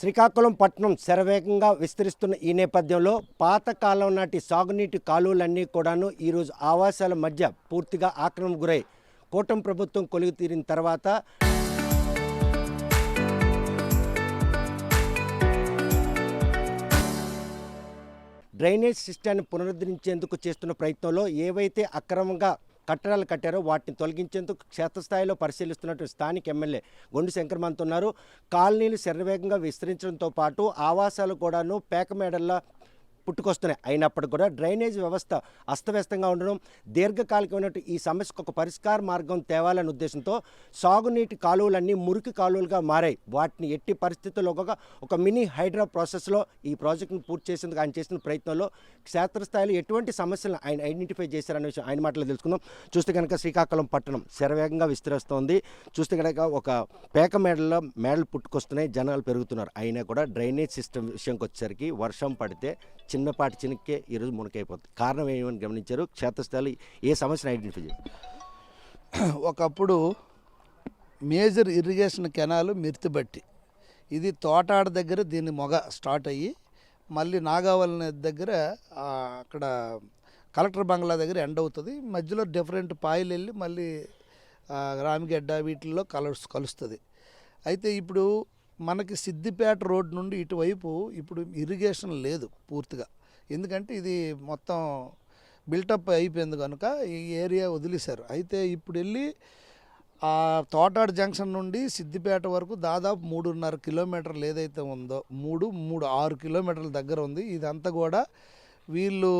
శ్రీకాకుళం పట్టణం శరవేగంగా విస్తరిస్తున్న ఈ నేపథ్యంలో పాతకాలం నాటి సాగునీటి కాలువలన్నీ కూడాను ఈరోజు ఆవాసాల మధ్య పూర్తిగా ఆక్రమణకు గురై కూటమి ప్రభుత్వం కొలువు తీరిన తర్వాత డ్రైనేజ్ సిస్టాన్ని పునరుద్ధరించేందుకు చేస్తున్న ప్రయత్నంలో ఏవైతే అక్రమంగా కట్టడాలు కట్టారో వాటిని తొలగించేందుకు క్షేత్రస్థాయిలో పరిశీలిస్తున్నట్టు స్థానిక ఎమ్మెల్యే గొండు శంకర్మంత్ ఉన్నారు. కాలనీలు శరవేగంగా విస్తరించడంతో పాటు ఆవాసాలు కూడాను పేకమేడల్లా పుట్టుకొస్తున్నాయి. అయినప్పటికీ కూడా డ్రైనేజ్ వ్యవస్థ అస్తవ్యస్తంగా ఉండడం, దీర్ఘకాలికమైనట్టు ఈ సమస్యకు ఒక పరిష్కార మార్గం తేవాలనే ఉద్దేశంతో సాగునీటి కాలువలన్నీ మురికి కాలువలుగా మారాయి. వాటిని ఎట్టి పరిస్థితుల్లో ఒక మినీ హైడ్రా ప్రాసెస్లో ఈ ప్రాజెక్టును పూర్తి చేసేందుకు ఆయన చేసిన ప్రయత్నంలో క్షేత్రస్థాయిలో ఎటువంటి సమస్యలను ఆయన ఐడెంటిఫై చేశారనే విషయం ఆయన మాటలో తెలుసుకుందాం. చూస్తే కనుక శ్రీకాకుళం పట్టణం శరవేగంగా విస్తరిస్తోంది. చూస్తే కనుక ఒక పేక మేడలు పుట్టుకొస్తున్నాయి, జనాలు పెరుగుతున్నారు. అయినా కూడా డ్రైనేజ్ సిస్టమ్ విషయంకి వచ్చేసరికి వర్షం పడితే చిన్నపాటి చిన్నకే ఈరోజు మునకైపోతుంది. కారణం ఏమని గమనించారు? క్షేత్రస్థాయిలో ఏ సమస్యను ఐడెంటిఫై చేశారు? ఒకప్పుడు మేజర్ ఇరిగేషన్ కెనాలు మిర్తిబట్టి, ఇది తోటాడ దగ్గర దీని మొగ స్టార్ట్ అయ్యి మళ్ళీ నాగావళి దగ్గర అక్కడ కలెక్టర్ బంగ్లా దగ్గర ఎండ్ అవుతుంది. మధ్యలో డిఫరెంట్ పాయలు వెళ్ళి మళ్ళీ రామిగడ్డ వీటిల్లో కలుస్తుంది. అయితే ఇప్పుడు మనకి సిద్దిపేట రోడ్ నుండి ఇటువైపు ఇప్పుడు ఇరిగేషన్ లేదు పూర్తిగా, ఎందుకంటే ఇది మొత్తం బిల్టప్ అయిపోయింది కనుక ఈ ఏరియా వదిలేశారు. అయితే ఇప్పుడు వెళ్ళి ఆ తోటాడు జంక్షన్ నుండి సిద్దిపేట వరకు దాదాపు 3.5 కిలోమీటర్లు ఏదైతే ఉందో 6 కిలోమీటర్ల దగ్గర ఉంది. ఇదంతా కూడా వీళ్ళు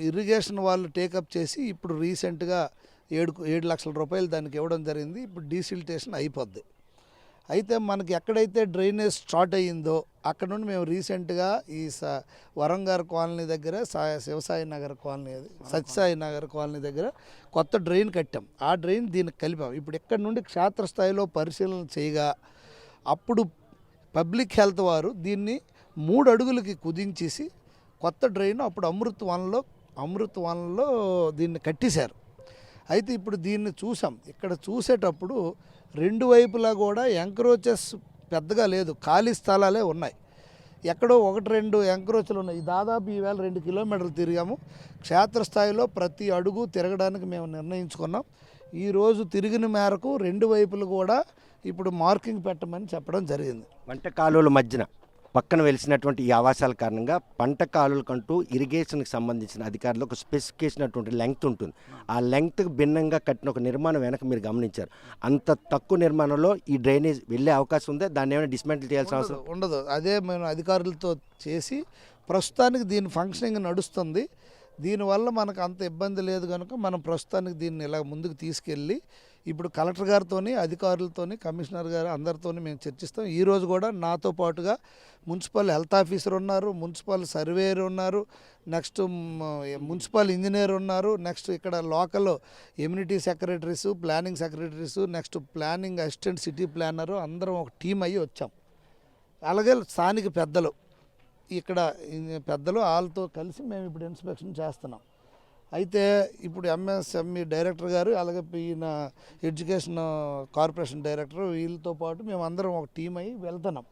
ఇరిగేషన్ వాళ్ళు టేకప్ చేసి ఇప్పుడు రీసెంట్గా 7 లక్షల రూపాయలు దానికి ఇవ్వడం జరిగింది. ఇప్పుడు డీసిల్టేషన్ అయిపోద్ది. అయితే మనకి ఎక్కడైతే డ్రైనేజ్ స్టార్ట్ అయ్యిందో అక్కడ నుండి మేము రీసెంట్గా ఈ వరంగారు కాలనీ దగ్గర శివసాయి నగర్ కాలనీ, సత్యసాయి నగర్ కాలనీ దగ్గర కొత్త డ్రైన్ కట్టాం. ఆ డ్రైన్ దీనికి కలిపాం. ఇప్పుడు ఇక్కడ నుండి క్షేత్రస్థాయిలో పరిశీలన చేయగా అప్పుడు పబ్లిక్ హెల్త్ వారు దీన్ని 3 అడుగులకి కుదించేసి కొత్త డ్రైన్ అప్పుడు అమృత్ వనంలో దీన్ని కట్టేశారు. అయితే ఇప్పుడు దీన్ని చూసాం. ఇక్కడ చూసేటప్పుడు 2 వైపులా కూడా ఎంక్రోచెస్ పెద్దగా లేదు, ఖాళీ స్థలాలే ఉన్నాయి. ఎక్కడో 1-2 ఎంక్రోచ్లు ఉన్నాయి. దాదాపు ఈవేళ 2 కిలోమీటర్లు తిరిగాము. క్షేత్రస్థాయిలో ప్రతి అడుగు తిరగడానికి మేము నిర్ణయించుకున్నాం. ఈరోజు తిరిగిన మేరకు 2 వైపులు కూడా ఇప్పుడు మార్కింగ్ పెట్టమని చెప్పడం జరిగింది. పంట కాలువల మధ్యన పక్కన వెలిసినటువంటి ఈ ఆవాసాల కారణంగా పంట కాలువలకంటూ ఇరిగేషన్కి సంబంధించిన అధికారులు ఒక స్పెసిఫికేషన్ అటువంటి లెంగ్త్ ఉంటుంది. ఆ లెంగ్త్కి భిన్నంగా కట్టిన ఒక నిర్మాణం వెనక మీరు గమనించారు. అంత తక్కువ నిర్మాణంలో ఈ డ్రైనేజ్ వెళ్ళే అవకాశం ఉందా? దాన్ని ఏమైనా డిస్మెంటిల్ చేయాల్సిన అవసరం ఉండదు. అదే మేము అధికారులతో చేసి ప్రస్తుతానికి దీని ఫంక్షనింగ్ నడుస్తుంది. దీనివల్ల మనకు అంత ఇబ్బంది లేదు కనుక మనం ప్రస్తుతానికి దీన్ని ఇలా ముందుకు తీసుకెళ్ళి ఇప్పుడు కలెక్టర్ గారితోని, అధికారులతోని, కమిషనర్ గారు అందరితోని మేము చర్చిస్తాం. ఈరోజు కూడా నాతో పాటుగా మున్సిపల్ హెల్త్ ఆఫీసర్ ఉన్నారు, మున్సిపల్ సర్వేయర్ ఉన్నారు, నెక్స్ట్ మున్సిపల్ ఇంజనీర్ ఉన్నారు, నెక్స్ట్ ఇక్కడ local ఎమ్యూనిటీ secretaries, planning secretaries, next planning assistant city planner అందరం ఒక టీం అయ్యి వచ్చాం. అలాగే స్థానిక పెద్దలు, ఇక్కడ పెద్దలు వాళ్ళతో కలిసి మేము ఇప్పుడు ఇన్స్పెక్షన్ చేస్తున్నాం. అయితే ఇప్పుడు ఎంఎస్ఎంఈ డైరెక్టర్ గారు, అలాగే ఈయన ఎడ్యుకేషన్ కార్పొరేషన్ డైరెక్టర్, వీళ్ళతో పాటు మేము అందరం ఒక టీం అయ్యి వెళ్తున్నాం.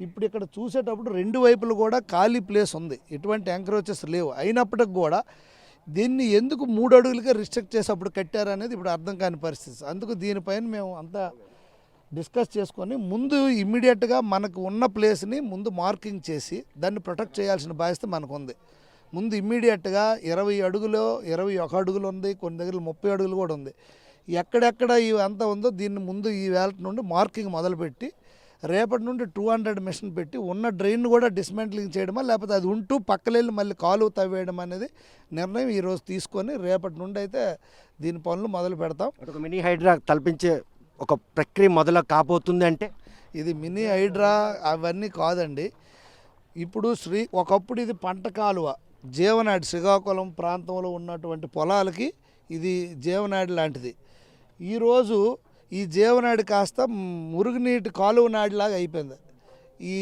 ఇప్పుడు ఇక్కడ చూసేటప్పుడు 2 వైపులు కూడా ఖాళీ ప్లేస్ ఉంది, ఎటువంటి ఎంక్రోచెస్ లేవు. అయినప్పటికి కూడా దీన్ని ఎందుకు 3 అడుగులకే రిస్ట్రిక్ట్ చేసి అప్పుడు కట్టారనేది ఇప్పుడు అర్థం కాని పరిస్థితి. అందుకు దీనిపైన మేము అంతా డిస్కస్ చేసుకొని ముందు ఇమ్మీడియట్గా మనకు ఉన్న ప్లేస్ని ముందు మార్కింగ్ చేసి దాన్ని ప్రొటెక్ట్ చేయాల్సిన బాధ్యత మనకు ఉంది. ముందు ఇమ్మీడియట్గా 20 అడుగులు, 21 అడుగులు ఉంది, కొన్ని దగ్గర 30 అడుగులు కూడా ఉంది. ఎక్కడెక్కడ అంతా ఉందో దీన్ని ముందు ఈ వేళ నుండి మార్కింగ్ మొదలుపెట్టి రేపటి నుండి 200 మిషన్ పెట్టి ఉన్న డ్రైన్ కూడా డిస్మెంటలింగ్ చేయడమా, లేకపోతే అది ఉంటూ పక్కలెళ్ళి మళ్ళీ కాలువ తవ్వేయడం అనేది నిర్ణయం ఈరోజు తీసుకొని రేపటి నుండి అయితే దీని పనులు మొదలు పెడతాం. ఒక మినీ హైడ్రా తలపించే ఒక ప్రక్రియ మొదలు కాబోతుంది. అంటే ఇది మినీ హైడ్రా అవన్నీ కాదండి. ఇప్పుడు ఒకప్పుడు ఇది పంట కాలువ, జీవనాడి, శ్రీకాకుళం ప్రాంతంలో ఉన్నటువంటి పొలాలకి ఇది జీవనాడి లాంటిది. ఈరోజు ఈ జీవనాడి కాస్త మురుగునీటి కాలువ నాడిలాగా అయిపోయింది. ఈ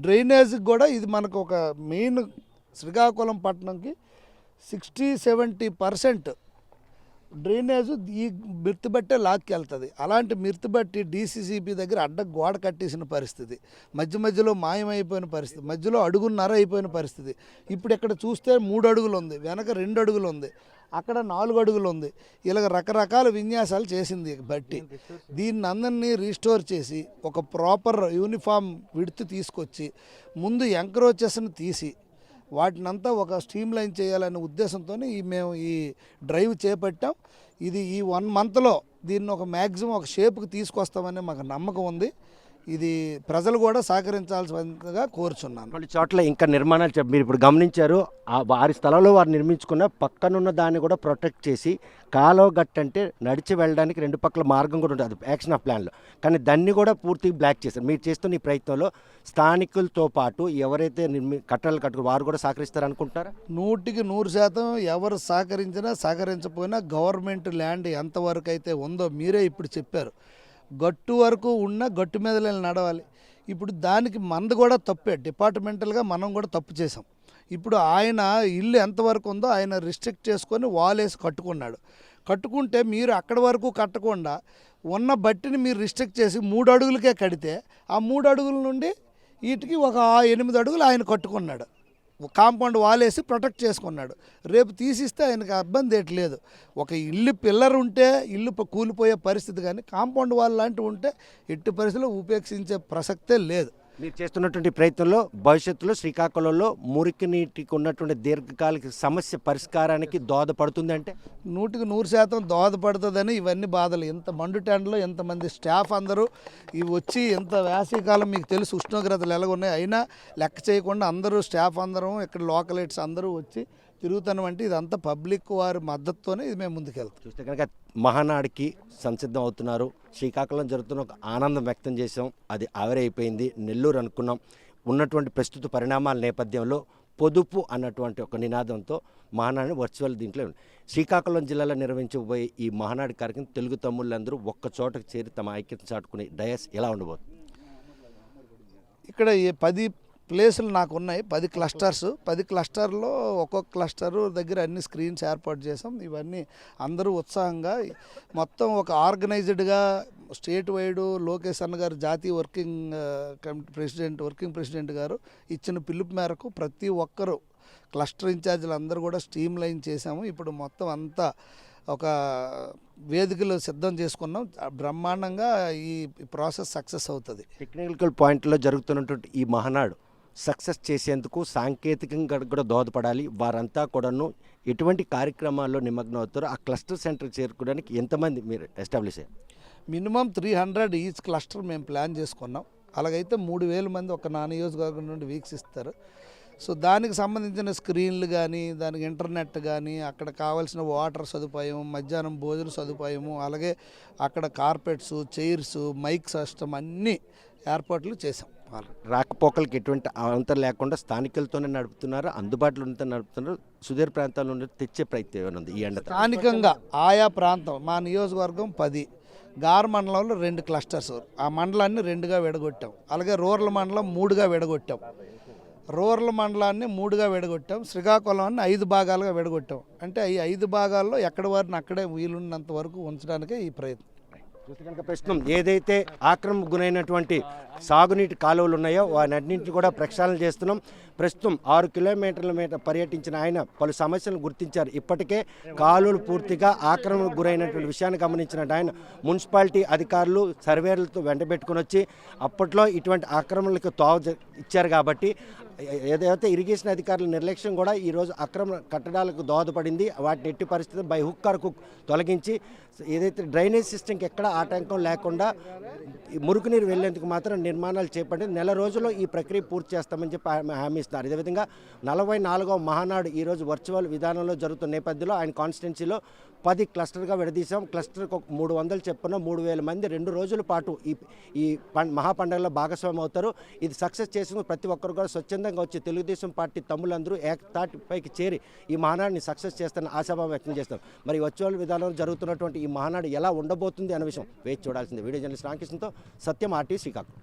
డ్రైనేజ్కి కూడా ఇది మనకు ఒక మెయిన్ శ్రీకాకుళం పట్టణంకి 60-70% డ్రైనేజ్ ఈ మిర్తి బట్టే లాక్కెళ్తుంది. అలాంటి మిర్తి బట్టి డీసీసీబీ దగ్గర అడ్డ గోడ కట్టేసిన పరిస్థితి, మధ్యలో మాయమైపోయిన పరిస్థితి, మధ్యలో అడుగున్నర అయిపోయిన పరిస్థితి. ఇప్పుడు ఇక్కడ చూస్తే 3 అడుగులు ఉంది, వెనక 2 అడుగులు ఉంది, అక్కడ 4 అడుగులు ఉంది. ఇలాగ రకరకాల విన్యాసాలు చేసింది బట్టి. దీన్ని అందరినీ రీస్టోర్ చేసి ఒక ప్రాపర్ యూనిఫామ్ విడ్త్ తీసుకొచ్చి ముందు ఎంక్రోచెస్ని తీసి వాటినంతా ఒక స్ట్రీమ్ లైన్ చేయాలనే ఉద్దేశంతో మేము ఈ డ్రైవ్ చేపట్టాం. ఇది ఈ 1 మంత్లో దీన్ని ఒక మ్యాక్సిమం ఒక షేప్కి తీసుకొస్తామని మాకు నమ్మకం ఉంది. ఇది ప్రజలు కూడా సహకరించాల్సిందిగా కోరుచున్నాను. కొన్ని చోట్ల ఇంకా నిర్మాణాలు మీరు ఇప్పుడు గమనించారు, వారి స్థలంలో వారు నిర్మించుకున్న పక్కనున్న దాన్ని కూడా ప్రొటెక్ట్ చేసి కాలువ గట్టు అంటే నడిచి వెళ్ళడానికి 2 పక్కల మార్గం కూడా ఉంటుంది, అది యాక్షన్ ఆఫ్ ప్లాన్లో. కానీ దాన్ని కూడా పూర్తిగా బ్లాక్ చేశారు. మీరు చేస్తున్న ఈ ప్రయత్నంలో స్థానికులతో పాటు ఎవరైతే కట్టడాలు కట్టుకు వారు కూడా సహకరిస్తారనుకుంటున్నారా? 100% ఎవరు సహకరించినా సహకరించకపోయినా గవర్నమెంట్ ల్యాండ్ ఎంతవరకు అయితే ఉందో మీరే ఇప్పుడు చెప్పారు. గట్టు వరకు ఉన్న గట్టు మీద నడవాలి. ఇప్పుడు దానికి మనది కూడా తప్పే, డిపార్ట్మెంటల్గా మనం కూడా తప్పు చేసాం. ఇప్పుడు ఆయన ఇల్లు ఎంతవరకు ఉందో ఆయన రిస్ట్రిక్ట్ చేసుకొని వాలేసి కట్టుకున్నాడు. కట్టుకుంటే మీరు అక్కడి వరకు కట్టకుండా ఉన్న బట్టిని మీరు రిస్ట్రిక్ట్ చేసి 3 అడుగులకే కడితే ఆ 3 అడుగుల నుండి వీటికి ఒక 8 అడుగులు ఆయన కట్టుకున్నాడు. కాంపౌండ్ వాలేసి ప్రొటెక్ట్ చేసుకున్నాడు. రేపు తీసిస్తే ఆయనకు ఇబ్బంది ఏటి లేదు. ఒక ఇల్లు పిల్లర్ ఉంటే ఇల్లు కూలిపోయే పరిస్థితి, కానీ కాంపౌండ్ వాల్ లాంటివి ఉంటే ఎట్టి పరిస్థితుల్లో ఉపేక్షించే ప్రసక్తే లేదు. మీరు చేస్తున్నటువంటి ప్రయత్నంలో భవిష్యత్తులో శ్రీకాకుళంలో మురికి నీటికి ఉన్నటువంటి దీర్ఘకాలిక సమస్య పరిష్కారానికి దోహదపడుతుంది అంటే 100% దోహదపడుతుందని ఇవన్నీ బాధలు. ఇంత మండు టెండలో ఎంతమంది స్టాఫ్ అందరూ ఇవి వచ్చి ఎంత వేసవికాలం మీకు తెలుసు ఉష్ణోగ్రతలు ఎలాగున్నాయి, అయినా లెక్క చేయకుండా అందరూ స్టాఫ్ అందరం ఇక్కడ లోకలైట్స్ అందరూ వచ్చి తిరుగుతున్నాం. అంటే ఇదంతా పబ్లిక్ వారి మద్దతుతోనే ఇది మేము ముందుకెళ్తాం. చూస్తే కనుక మహానాడికి సంసిద్ధం అవుతున్నారు. శ్రీకాకుళం జరుగుతున్న ఒక ఆనందం వ్యక్తం చేసాం, అది ఆవిరైపోయింది. నెల్లూరు అనుకున్నాం. ఉన్నటువంటి ప్రస్తుత పరిణామాల నేపథ్యంలో పొదుపు అన్నటువంటి ఒక నినాదంతో మహానాడు వర్చువల్ దీంట్లో శ్రీకాకుళం జిల్లాలో నిర్వహించబోయే ఈ మహానాడు కార్యక్రమం తెలుగు తమ్ముళ్ళందరూ ఒక్క చోటకు చేరి తమ ఐక్యతను చాటుకునే డయాస్ ఎలా ఉండబోతుంది? ఇక్కడ 10 ప్లేసులు నాకు ఉన్నాయి, 10 క్లస్టర్స్. 10 క్లస్టర్లో ఒక్కొక్క క్లస్టరు దగ్గర అన్ని స్క్రీన్స్ ఏర్పాటు చేసాం. ఇవన్నీ అందరూ ఉత్సాహంగా మొత్తం ఒక ఆర్గనైజ్డ్గా స్టేట్ వైడ్ లోకేష్ అన్న గారు జాతీయ వర్కింగ్ ప్రెసిడెంట్ గారు ఇచ్చిన పిలుపు మేరకు ప్రతి ఒక్కరూ క్లస్టర్ ఇన్ఛార్జీలు అందరూ కూడా స్ట్రీమ్ లైన్ చేశాము. ఇప్పుడు మొత్తం అంతా ఒక వేదికలు సిద్ధం చేసుకున్నాం. బ్రహ్మాండంగా ఈ ప్రాసెస్ సక్సెస్ అవుతుంది. టెక్నికల్ పాయింట్లో జరుగుతున్నటువంటి ఈ మహానాడు సక్సెస్ చేసేందుకు సాంకేతికంగా కూడా దోహదపడాలి. వారంతా కూడాను ఎటువంటి కార్యక్రమాల్లో నిమగ్నం అవుతారో ఆ క్లస్టర్ సెంటర్ చేరుకోవడానికి ఎంతమంది మీరు ఎస్టాబ్లిష్ అయ్యారు? మినిమం 300 ఈచ్ క్లస్టర్ మేము ప్లాన్ చేసుకున్నాం. అలాగైతే 3000 మంది ఒక నా నియోజకవర్గం నుండి వీక్షిస్తారు. సో దానికి సంబంధించిన స్క్రీన్లు కానీ, దానికి ఇంటర్నెట్ కానీ, అక్కడ కావాల్సిన వాటర్ సదుపాయం, మధ్యాహ్నం భోజన సదుపాయము, అలాగే అక్కడ కార్పెట్స్, చైర్స్, మైక్ సిస్టమ్ అన్నీ ఏర్పాట్లు చేసాం. రాకపోకలకి ఎటువంటి అవంతరం లేకుండా స్థానికులతోనే నడుపుతున్నారు, అందుబాటులో ఉంటే నడుపుతున్నారు. సుదూర ప్రాంతాల నుండి తెచ్చే ప్రయత్నం ఏమైనా ఉంది ఈ ఎండ? స్థానికంగా ఆయా ప్రాంతం మా నియోజకవర్గం 10, గార్ మండలంలో 2 క్లస్టర్స్, ఆ మండలాన్ని 2గా విడగొట్టాం. అలాగే రూరల్ మండలం 3గా విడగొట్టాం. రూరల్ మండలాన్ని 3గా విడగొట్టాం. శ్రీకాకుళాన్ని 5 భాగాలుగా విడగొట్టాం. అంటే ఈ 5 భాగాల్లో ఎక్కడి వారిని అక్కడే వీలున్నంత వరకు ఉంచడానికే ఈ ప్రయత్నం. చూస్తే కనుక ప్రస్తుతం ఏదైతే ఆక్రమణకు గురైనటువంటి సాగునీటి కాలువలు ఉన్నాయో వాటన్నింటినీ కూడా ప్రక్షాళన చేస్తున్నాం. ప్రస్తుతం 6 కిలోమీటర్ల మీద పర్యటించిన ఆయన పలు సమస్యలను గుర్తించారు. ఇప్పటికే కాలువలు పూర్తిగా ఆక్రమణకు గురైనటువంటి విషయాన్ని గమనించిన ఆయన మున్సిపాలిటీ అధికారులు సర్వేలతో వెంటబెట్టుకుని వచ్చి అప్పట్లో ఇటువంటి ఆక్రమణలకు తోవ ఇచ్చారు. కాబట్టి ఏదైతే ఇరిగేషన్ అధికారుల నిర్లక్ష్యం కూడా ఈరోజు అక్రమ కట్టడాలకు దోహదపడింది. వాటిని ఎట్టి పరిస్థితుల్లో బై హుక్ ఆర్ కుక్ తొలగించి ఏదైతే డ్రైనేజ్ సిస్టమ్కి ఎక్కడ ఆటంకం లేకుండా మురుగునీరు వెళ్లేందుకు మాత్రం నిర్మాణాలు చేపట్టి నెల రోజుల్లో ఈ ప్రక్రియ పూర్తి చేస్తామని చెప్పి హామీ ఇస్తున్నారు. ఇదేవిధంగా 44వ మహానాడు ఈరోజు వర్చువల్ విధానంలో జరుగుతున్న నేపథ్యంలో ఆయన కాన్స్టిట్యున్సీలో 10 క్లస్టర్గా విడదీశాం. క్లస్టర్కి 300 చెప్పున 3000 మంది 2 రోజుల పాటు ఈ మహాపండుగలో భాగస్వామి అవుతారు. ఇది సక్సెస్ చేసిన ప్రతి ఒక్కరు కూడా స్వచ్ఛందంగా వచ్చి తెలుగుదేశం పార్టీ తమ్ములందరూ ఏకతాటిపైకి చేరి ఈ మహానాడిని సక్సెస్ చేస్తారని ఆశాభావం వ్యక్తం చేస్తారు. మరి వర్చువల్ విధానంలో జరుగుతున్నటువంటి ఈ మహానాడు ఎలా ఉండబోతుంది అనే విషయం వేచి చూడాల్సింది. వీడియో జర్నలిస్ట్ రామకృష్ణతో సత్యం, ఆర్టీ, శ్రీకాకుళం.